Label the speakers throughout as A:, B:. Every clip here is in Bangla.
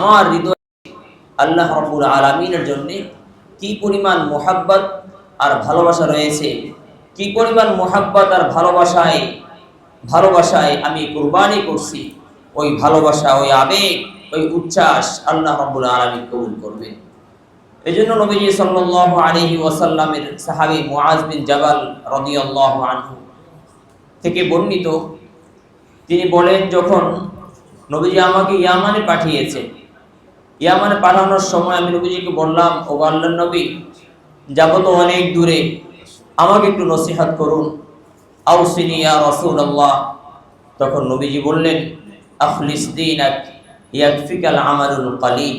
A: আমার হৃদয়ে আল্লাহ রাব্বুল আলামিনের জন্য কি পরিমাণ মোহাব্বত আর ভালোবাসা রয়েছে, কি পরিমাণ মোহাব্বত আর ভালোবাসায় আমি কুরবানি করছি। ওই ভালোবাসা, ওই আবেগ, ওই উচ্ছ্বাস আল্লাহ রাব্বুল আলামিন কবুল করবেন। এজন্য নবীজি সাল্লাল্লাহু আলাইহি ওয়াসাল্লামের সাহাবী মুআজ বিন জাবাল রাদিয়াল্লাহু আনহু থেকে বর্ণিত, তিনি বলেন, যখন নবীজি আমাকে ইয়ামানে পাঠিয়েছেন, ইয়ামানে পাঠানোর সময় আমি নবীজিকে বললাম, ও আল্লাহর নবী, যাব তো অনেক দূরে, আমাকে একটু নসিহত করুন, আউসিনি ইয়া রাসূলুল্লাহ। তখন নবীজি বললেন, আখলিস দীনাক ইয়াকফিকাল আমালুল কালিল।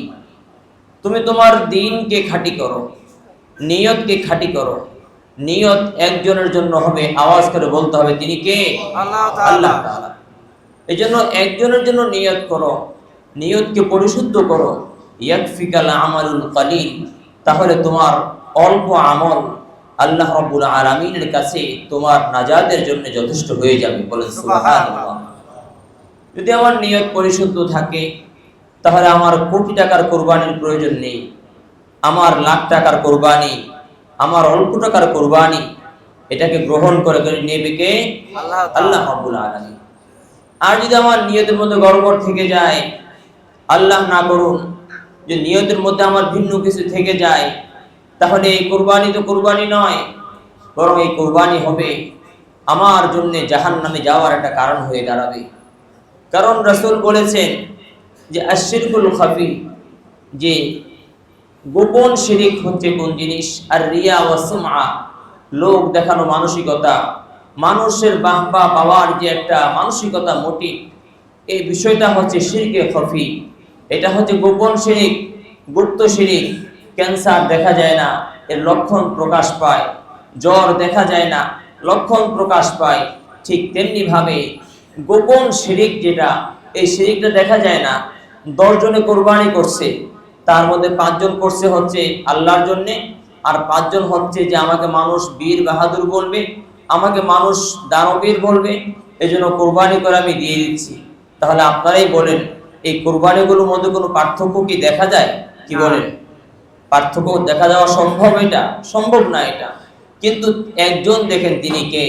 A: তুমি তোমার দ্বীনকে খাঁটি করো, নিয়তকে খাঁটি করো। নিয়ত একজনের জন্য হবে, আওয়াজ করে বলতে হবে, তিনি কে? আল্লাহ তাআলা। এই জন্য একজনের জন্য নিয়ত করো, নিয়তকে পরিশুদ্ধ করো। ইয়াকফিকাল আমালুল কালিল, তাহলে তোমার অল্প আমল আল্লাহ রাব্বুল আলামিনের কাছে তোমার নাজাতের জন্য যথেষ্ট হয়ে যাবে। বলেন সুবহানাল্লাহ। যদি আমার নিয়ত পরিশুদ্ধ থাকে, তাহলে আমার কোটি টাকার কোরবানির প্রয়োজন নেই, আমার লাখ টাকার কোরবানি, আমার অল্প টাকার কোরবানি, এটাকে গ্রহণ করে নেবে কে? আল্লাহ রাব্বুল আলামিন। আর যদি আমার নিয়তের মধ্যে গড়বড় থেকে যায়, আল্লাহ না করুন, যে নিয়তের মধ্যে আমার ভিন্ন কিছু থেকে যায়, তাহলে এই কোরবানি তো কোরবানি নয়, বরং এই কোরবানি হবে আমার জন্য জাহান্নামে যাওয়ার একটা কারণ হয়ে দাঁড়াবে। কারণ রাসূল বলেছেন যে আশরিকুল খাফি, যে গোপন শিরিক হচ্ছে কোন জিনিস? আর রিয়া ওয়া সুমআ, লোক দেখানো মানসিকতা, মানুষের বাহবা পাওয়ার যে একটা মানসিকতা, মোটিভ, এই বিষয়টা হচ্ছে শিরকে খাফি। এটা হচ্ছে গোপন শিরিক, গুপ্ত শিরিক। ক্যান্সার দেখা যায় না, এর লক্ষণ প্রকাশ পায়। জ্বর দেখা যায় না, লক্ষণ প্রকাশ পায়। ঠিক তেমনি ভাবে গোপন শিরিক যেটা, এই শিরিকটা দেখা যায় না। 10 জনে কোরবানি করছে, তার মধ্যে 5 জন করছে হচ্ছে আল্লাহর জন্যে, আর 5 জন হচ্ছে যে আমাকে মানুষ বীর বাহাদুর বলবে, আমাকে মানুষ দানবীর বলবে, এজন্য কোরবানি করে আমি দিয়ে দিচ্ছি। তাহলে আপনারাই বলেন, এই কোরবানিগুলোর মধ্যে কোনো পার্থক্য কি দেখা যায়? কি বলেন? পার্থক্য দেখা যাওয়া সম্ভব? এটা সম্ভব না। এটা কিন্তু একজন দেখেন, তিনি কে?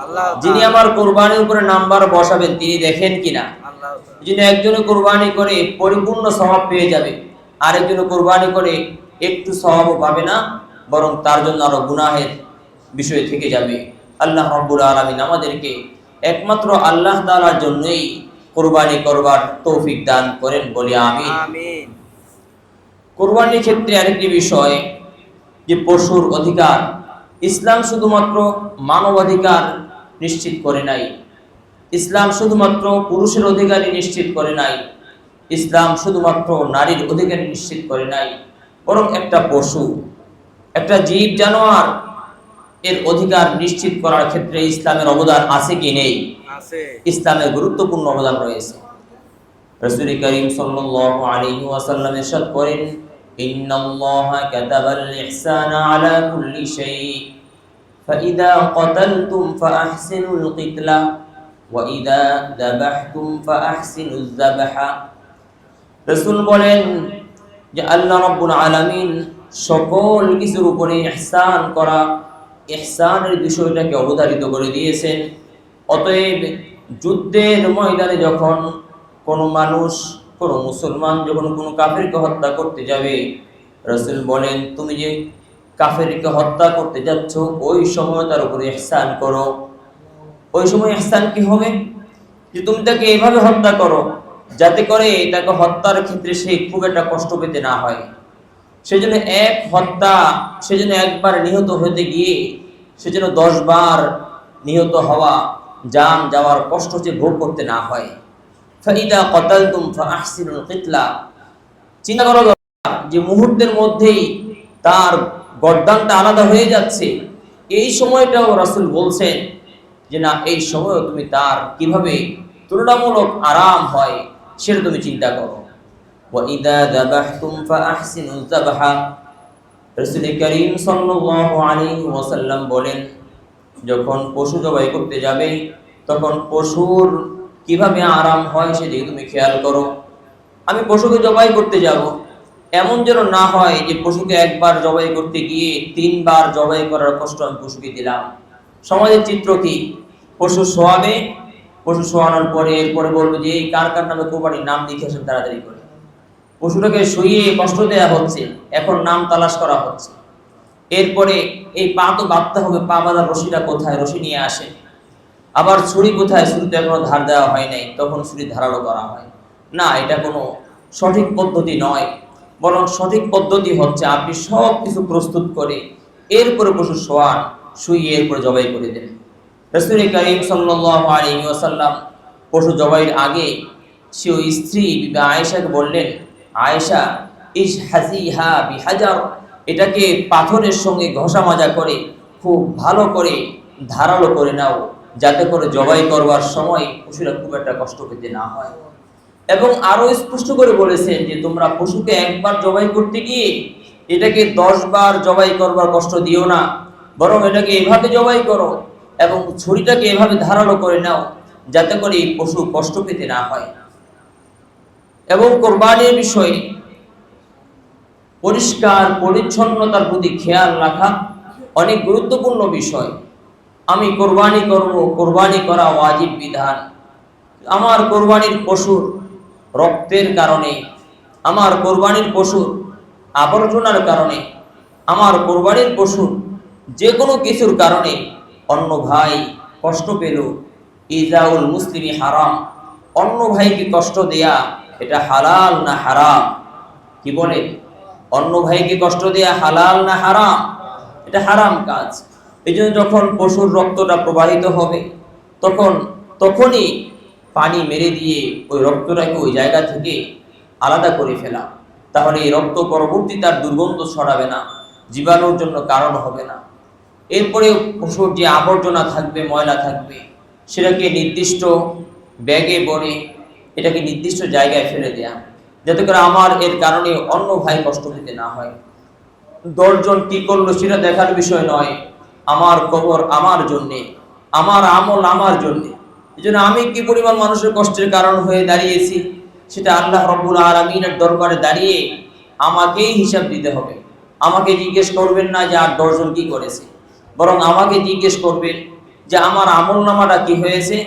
A: আল্লাহ। যিনি আমার কোরবানির উপরে নাম্বার বসাবেন, তিনি দেখেন কিনা? আল্লাহ। যিনি একজনে কোরবানি করে পরিপূর্ণ সওয়াব পেয়ে যাবে, আরেকজনে কোরবানি করে একটু সওয়াবও পাবে না, বরং তার জন্য আরো গুনাহের বিষয় থেকে যাবে। আল্লাহ রাব্বুল আলামিন আমাদেরকে একমাত্র আল্লাহ তাআলার জন্যই কোরবানি করবার তৌফিক দান করেন, বলি আমিন। কোরবানির ক্ষেত্রে আরেকটি বিষয়, যে পশুর অধিকার। ইসলাম শুধুমাত্র মানবাধিকার নিশ্চিত করে নাই, ইসলাম শুধুমাত্র পুরুষের অধিকারই নিশ্চিত করে নাই, ইসলাম শুধুমাত্র নারীর অধিকার নিশ্চিত করে নাই, বরং একটা পশু, একটা জীব জানোয়ার, এর অধিকার নিশ্চিত করার ক্ষেত্রে ইসলামের অবদান আছে কি নেই? আছে। ইসলামের গুরুত্বপূর্ণ অবদান রয়েছে। রাসূল করিম সাল্লাল্লাহু আলাইহি ওয়াসাল্লাম ইরশাদ করেন, ইন্নাল্লাহা কাতাবাল ইহসানা আলা কুল্লি শাই, ফাইদা ক্বাতালতুম ফাআহসিনুল কিতলা ওয়া ইদা যাবাহতুম ফাআহসিনুজ যাবহা। রাসূল বলেন যে আল্লাহ রাব্বুল আলামিন সকল কিছুর উপরে ইহসান করা, ইহসানের বিষয়টাকে অবধারিত করে দিয়েছেন। অতএব যুদ্ধের ময়দানে যখন কোনো মানুষ, কোনো মুসলমান যখন কোনো কাফেরকে হত্যা করতে যাবে, রাসূল বলেন, তুমি যে কাফেরকে হত্যা করতে যাচ্ছ, ওই সময় তার উপরে ইহসান করো। ওই সময় ইহসান কি হবে? যে তুমি তাকে এইভাবে হত্যা করো যাতে করে তাকে হত্যার ক্ষেত্রে সে খুব একটা কষ্ট পেতে না হয়। সেজন্য সেজন্য একবার নিহত হতে গিয়ে সেজন্য 10 বার নিহত হওয়া, জান যাওয়ার কষ্ট যে ভোগ করতে না হয়। ফাইদা ক্বাতালতুম ফাআহসিনুল কিতলা, চিন্তা করো যে মুহূর্তের মধ্যেই তার গর্দানটা আলাদা হয়ে যাচ্ছে, এই সময়টাও রাসূল বলছেন যে না, এই সময় তুমি তার কিভাবে তুলনামূলক আরাম হয় সেটা তুমি চিন্তা করো। ওয়া ইদা যাবাহতুম ফাআহসিনুজ যাবহা, রাসূল করিম সাল্লাল্লাহু আলাইহি ওয়াসাল্লাম বলেন, যখন পশু জবাই করতে যাবে, তখন পশুর কিভাবে আরাম হয় সেদিকে তুমি খেয়াল করো। আমি পশুকে জবাই করতে যাব, এমন যেন না হয় যে পশুকে একবার জবাই করতে গিয়ে 3 বার জবাই করার কষ্ট আমি পশুকে দিলাম। সমাজের চিত্র কি? পশু শোয়াবে, পশু শোয়ানোর পরে এরপরে বলবো যে এই কার কার নামে কোরবানির নাম লিখে আসেন তাড়াতাড়ি করে। পশুটাকে শুইয়ে কষ্ট দেওয়া হচ্ছে, এখন নাম তালাশ করা হচ্ছে। এরপরে এই পা তো বাঁধতে হবে, পা বাঁধার রশিটা কোথায়, রশি নিয়ে আসে। আবার ছুরি কোথায়, ছুরি তো এখনো ধার দেওয়া হয় নাই, তখন ছুরি ধারালো করা হয় না। এটা কোনো সঠিক পদ্ধতি নয়, বরং সঠিক পদ্ধতি হচ্ছে আপনি সব কিছু প্রস্তুত করে এরপরে পশু শোয়ান, শুইয়ে এরপরে জবাই করে দেন। রাসূল কারীম সাল্লাল্লাহু আলাইহি ওয়াসাল্লাম পশু জবাইয়ের আগে সে ওই স্ত্রী বিবি আয়েশাকে বললেন, আয়েশা ইশহাজিহা বিহাজার, এটাকে পাথরের সঙ্গে ঘষা মাজা করে খুব ভালো করে ধারালো করে নাও, যাতে করে জবাই করবার সময় পশুরা খুব একটা কষ্ট পেতে না হয়। এবং আরো স্পষ্ট করে বলেছেন যে তোমরা পশুকে একবার জবাই করতে গিয়ে এটাকে 10 বার জবাই করবার কষ্ট দিও না, বরং এটাকে এভাবে জবাই করো এবং ছুরিটাকে এভাবে ধারালো করে নাও, যাতে করে এই পশু কষ্ট পেতে না হয়। এবং কোরবানির বিষয়ে পরিষ্কার পরিচ্ছন্নতার প্রতি খেয়াল রাখা অনেক গুরুত্বপূর্ণ বিষয়। আমি কোরবানি করব, কোরবানি করা ওয়াজিব বিধান। আমার কোরবানির পশুর রক্তের কারণে, আমার কোরবানির পশুর আবর্জনার কারণে, আমার কোরবানির পশুর যে কোনো কিছুর কারণে অন্য ভাই কষ্ট পেল, ইজাউল মুসলিমি হারাম। অন্য ভাইকে কষ্ট দেয়া এটা হালাল না হারাম? কি বলে? অন্য ভাইকে কষ্ট দেয়া হালাল না হারাম? এটা হারাম কাজ। এই জন্য যখন পশুর রক্তটা প্রবাহিত হবে তখনই পানি মেরে দিয়ে ওই রক্তটাকে ওই জায়গা থেকে আলাদা করে ফেলা। তাহলে এই রক্ত পরবর্তী তার দুর্গন্ধ ছড়াবে না, জীবাণুর জন্য কারণ হবে না। এরপরে পশুর যে আবর্জনা থাকবে, ময়লা থাকবে, সেটাকে নির্দিষ্ট ব্যাগে ভরে এটাকে নির্দিষ্ট জায়গায় ফেলে দেয়া, যাতে করে আমার এর কারণে অন্য ভাই কষ্ট পেতে না হয়। 10 জন কি করলো সেটা দেখার বিষয় নয়। আমার কবর আমার জন্যে, আমার আমল আমার জন্যে। এই জন্য আমি কি পরিমাণ মানুষের কষ্টের কারণ হয়ে দাঁড়িয়েছি সেটা আল্লাহ রাব্বুল আলামিনের দরবারে দাঁড়িয়ে আমাকেই হিসাব দিতে হবে। আমাকে জিজ্ঞেস করবেন না যে আর 10 জন কি করেছে, বরং আমাকে জিজ্ঞেস করবেন যে আমার আমল নামাটা কি হয়েছে,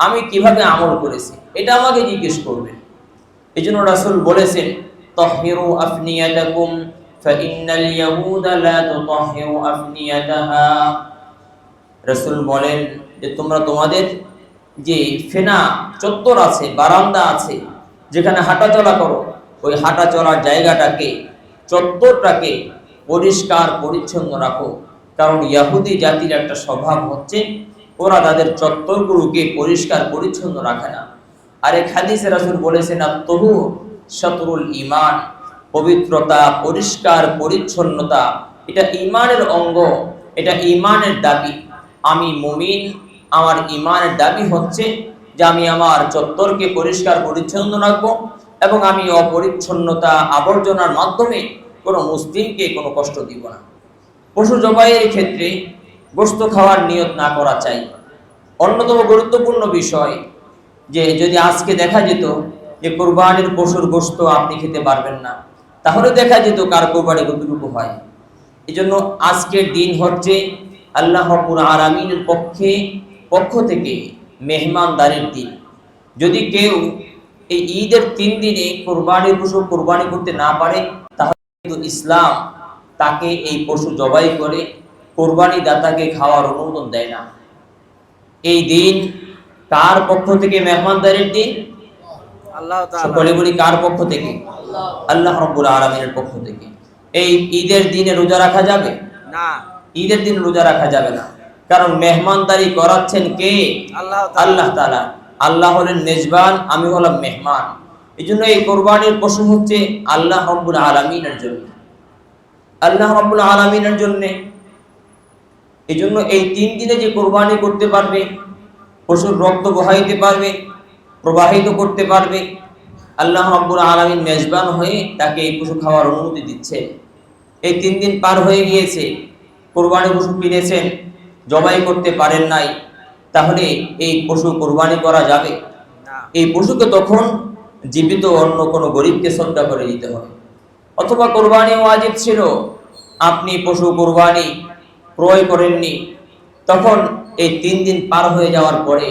A: আমি কিভাবে আমল করেছি, এটা আমাকে জিজ্ঞেস করবেন। এই জন্য রাসূল বলেছেন, তাহহিরু আফনিয়াতাকুম ফাইন্নাল ইয়াহুদা লা তুতাহহিরু আফনিয়াতাহা। রাসূল বলেন যে তোমরা তোমাদের যে ফেনা চত্বর আছে, বারান্দা আছে, যেখানে হাঁটা চলা করো, ওই হাঁটা চলার জায়গাটাকে, চত্বরটাকে পরিষ্কার পরিচ্ছন্ন রাখো। কারণ ইহুদি জাতির একটা স্বভাব হচ্ছে ওরা তাদের চত্বরগুলোকে পরিষ্কার পরিচ্ছন্ন রাখে না। আর এক হাদিসে রাসূল বলেছেন, আত-তুহু শাতরুল ঈমান, পবিত্রতা, পরিষ্কার পরিচ্ছন্নতা এটা ঈমানের অঙ্গ, এটা ঈমানের দাবি। আমি মুমিন, আমার ঈমানের দাবি হচ্ছে যে আমি আমার চত্বরকে পরিষ্কার পরিচ্ছন্ন রাখবো এবং আমি অপরিচ্ছন্নতা, আবর্জনার মাধ্যমে কোনো মুসলিমকে কোনো কষ্ট দিব না। পশু জবাইয়ের ক্ষেত্রে গোশত খাওয়ার নিয়ত না করা চাই। অন্যতম গুরুত্বপূর্ণ বিষয় যে যদি আজকে দেখা যেত যে কোরবানির পশুর গোশত আপনি খেতে পারবেন না, তাহলে দেখা যেত কার কোরবানি কতটুকু হয়। এই জন্য আজকের দিন হচ্ছে আল্লাহ রাব্বুল আলামিনের পক্ষ থেকে মেহমানদারির দিন। যদি কেউ এই ঈদের 3 দিনে কোরবানির পশু কোরবানি করতে না পারে, তাহলে কিন্তু ইসলাম তাকে এই পশু জবাই করে কোরবানি দাতাকে খাওয়ার অনুমোদন দেয় না। এই দিন কার পক্ষ থেকে মেহমানদারির দিন? আল্লাহ তাআলা। সকলে বলি কার পক্ষ থেকে? আল্লাহ রাব্বুল আলামিনের পক্ষ থেকে। এই ঈদের দিনে রোজা রাখা যাবে না? ঈদের দিন রোজা রাখা যাবে না, কারণ মেহমানদারি করাচ্ছেন কে? আল্লাহ তাআলা। আল্লাহ হলেন মেজবান, আমি হলাম মেহমান। এই জন্য এই কোরবানির পশু হচ্ছে আল্লাহ রাব্বুল আলামিনের জন্য, আল্লাহ রাব্বুল আলামিনের জন্য। এই জন্য এই 3 দিনে যে কোরবানি করতে পারবে, পশুর রক্ত বহাইতে পারবে, প্রবাহিত করতে পারবে, আল্লাহ রাব্বুল আলামিন মেজবান হয়ে তাকে এই পশু খাওয়ার অনুমতি দিচ্ছে। এই 3 দিন পার হয়ে গিয়েছে, কোরবানি পশু কিনেছেন, জবাই করতে পারেন নাই, তাহলে এই পশু কোরবানি করা যাবে না। এই পশুকে তখন জীবিত অন্য কোনো গরিবকে সদকা করে দিতে হবে। অথবা কোরবানি ওয়াজিব ছিল, আপনি পশু কোরবানি ক্রয় করেননি, তখন এই 3 দিন পার হয়ে যাওয়ার পরে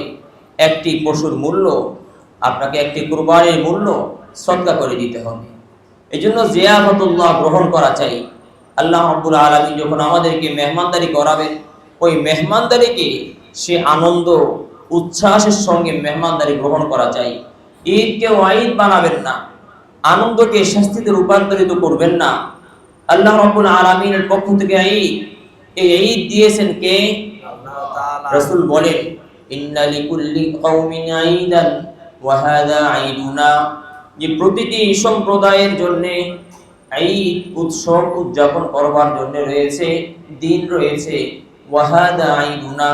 A: একটি পশুর মূল্য, আপনাকে একটি কোরবানির মূল্য সদকা করে দিতে হবে। এই জন্য জিয়াফাতুল্লাহ গ্রহণ করা চাই। আল্লাহ রাব্বুল আলামিন যখন আমাদেরকে মেহমানদারি করাবেন, ওই মেহমানদারিকে সে আনন্দ উচ্ছ্বাসের সঙ্গে মেহমানদারি গ্রহণ করা চাই। ঈদকে ওয়াইদ বানাবেন না, আনন্দকে শাস্তিতে রূপান্তরিত করবেন না। আল্লাহ রাব্বুল আলামিনের পক্ষ থেকে এই ঈদ দিয়েছেন কে?
B: আল্লাহ তাআলা।
A: রাসূল বলেন, ইন্না লিকুল্লি কওমিন ঈদান ওয়া হাযা ঈদুনা, যে প্রতিটি সম্প্রদায়ের জন্য ঈদ উৎসব উদযাপন করবার জন্য রয়েছে, দিন রয়েছে। ওয়া হাযা ঈদুনা,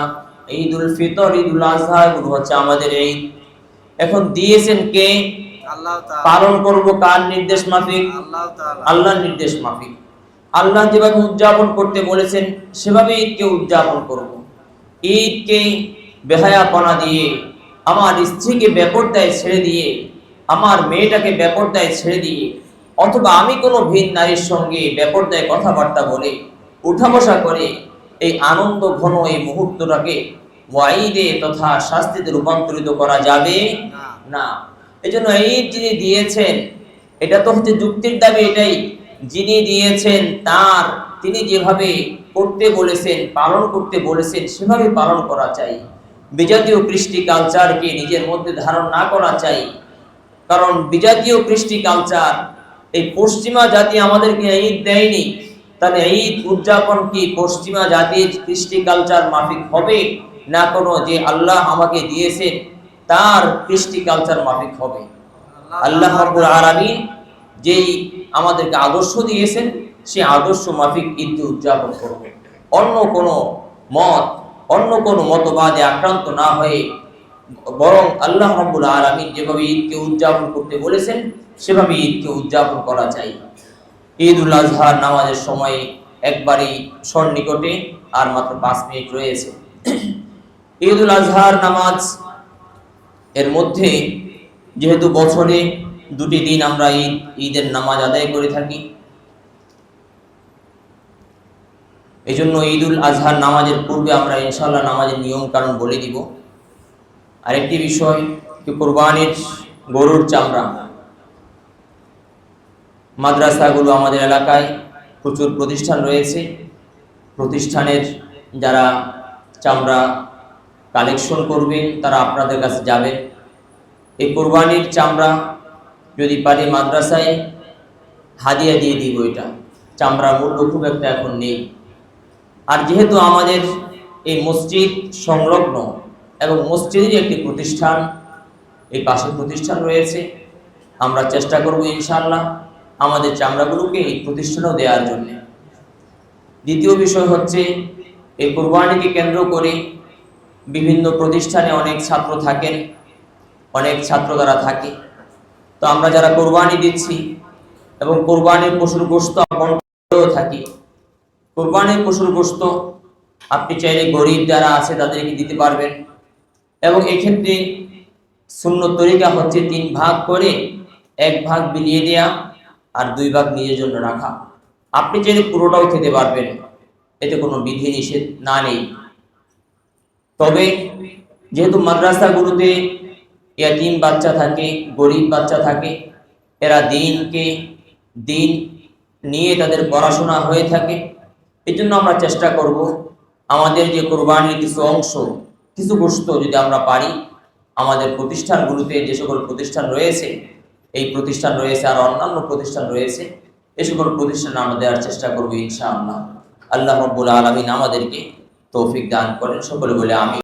A: ঈদুল ফিতর, ঈদুল আযহা এগুলো হচ্ছে আমাদের ঈদ। এখন দিয়েছেন কে?
B: আল্লাহ তাআলা।
A: পালন করব কার নির্দেশ মাফিক?
B: আল্লাহ তাআলা।
A: আল্লাহর নির্দেশ মাফিক। আল্লাহ যেভাবে উদযাপন করতে বলেছেন সেভাবে ঈদকে উদযাপন করব। ঈদকে বেহায়াপনা দিয়ে, আমার স্ত্রীকে বেপরদায় ছেড়ে দিয়ে, আমার মেয়েটাকে বেপরদায় ছেড়ে দিয়ে, অথবা আমি কোনো ভিন নারীর সঙ্গে বেপরদায় কথাবার্তা বলে উঠা বসা করে এই আনন্দ ঘন এই মুহূর্তটাকে ওয়াইদে তথা শাস্তিতে রূপান্তরিত করা যাবে না। এই জন্য ঈদ যিনি দিয়েছেন, এটা তো হচ্ছে যুক্তির দাবি, এটাই যিনি দিয়েছেন তার, তিনি যেভাবে করতে বলেছেন, পালন করতে বলেছেন, সেভাবে পালন করা চাই। বিজাতীয় কৃষ্টি কালচারকে নিজের মধ্যে ধারণ না করা চাই। কারণ বিজাতীয় কৃষ্টি কালচার, এই পশ্চিমা জাতি আমাদেরকে ঈদ দেয়নি, তাহলে ঈদ উদযাপন কি পশ্চিমা জাতির কৃষ্টি কালচার মাফিক হবে, না কোনো যে আল্লাহ আমাকে দিয়েছেন তার কৃষ্টি কালচার মাফিক হবে? আল্লাহ রাব্বুল আলামিন যেই আমাদেরকে আদর্শ দিয়েছেন, সেই আদর্শ মাফিক ঈদকে উদযাপন করবে। অন্য কোনো মত, অন্য কোনো মতবাদে আক্রান্ত না হয়ে বরং আল্লাহ রাব্বুল আলামিন যেভাবে ঈদকে উদযাপন করতে বলেছেন সেভাবে ঈদকে উদযাপন করা চাই। ঈদুল আজহার নামাজের সময় একবারই সন্নিকটে, আর মাত্র 5 মিনিট রয়েছে। ঈদুল আজহার নামাজ এর মধ্যে যেহেতু বছরে 2টি দিন আমরা ঈদের নামাজ আদায় করে থাকি, এই জন্য ঈদুল আজহার নামাজের পূর্বে আমরা ইনশাআল্লাহ নামাজের নিয়ম কারণ বলে দিব। আরেকটি বিষয়, কোরবানির গরুর চামড়া, মাদ্রাসাগুলো আমাদের এলাকায় প্রচুর প্রতিষ্ঠান রয়েছে। প্রতিষ্ঠানের যারা চামড়া কালেকশন করবেন তারা আপনাদের কাছে যাবেন। এই কোরবানির চামড়া যদি পারি মাদ্রাসায় হাদিয়া দিয়ে দিব। এটা চামড়ার মূল্য খুব একটা এখন নেই। আর যেহেতু আমাদের এই মসজিদ সংলগ্ন এবং মসজিদের একটি প্রতিষ্ঠান, এই পাশে প্রতিষ্ঠান রয়েছে, আমরা চেষ্টা করব ইনশাআল্লাহ আমাদের চামড়াগুলোকে এই প্রতিষ্ঠানেও দেওয়ার জন্য। দ্বিতীয় বিষয় হচ্ছে, এই কোরবানিকে কেন্দ্র করে বিভিন্ন প্রতিষ্ঠানে অনেক ছাত্র থাকেন, অনেক ছাত্র দ্বারা থাকে। তো আমরা যারা কোরবানি দিচ্ছি এবং কোরবানির পশুর গোশত বন্টনও থাকি, কোরবানির পশুর গোশত আপনি চাইলে গরিব যারা আছে তাদেরকে দিতে পারবেন। এবং এক্ষেত্রে সুন্নত তরিকা হচ্ছে 3 ভাগ করে 1 ভাগ বিলিয়ে দেয়া আর 2 ভাগ নিজের জন্য রাখা। আপনি চাইলে পুরোটাও খেতে পারবেন, এতে কোনো বিধি নিষেধ না নেই। তবে যেহেতু মাদ্রাসাগুলোতে ইয়াতীম বাচ্চা থাকে, গরিব বাচ্চা থাকে, এরা দিন নিয়ে তাদের পড়াশোনা হয়ে থাকে, এই জন্য আমরা চেষ্টা করব আমাদের যে কোরবানির কিছু অংশ, কিছু গোশত যদি আমরা পারি, আমাদের প্রতিষ্ঠানগুলোতে যে সকল প্রতিষ্ঠান রয়েছে, এই প্রতিষ্ঠান রয়েছে আর অন্যান্য প্রতিষ্ঠান রয়েছে, এই সকল প্রতিষ্ঠান আমরা দেওয়ার চেষ্টা করব ইনশাআল্লাহ। আল্লাহ রাব্বুল আলামিন আমাদেরকে তৌফিক দান করেন, সকলে বলে আমিন।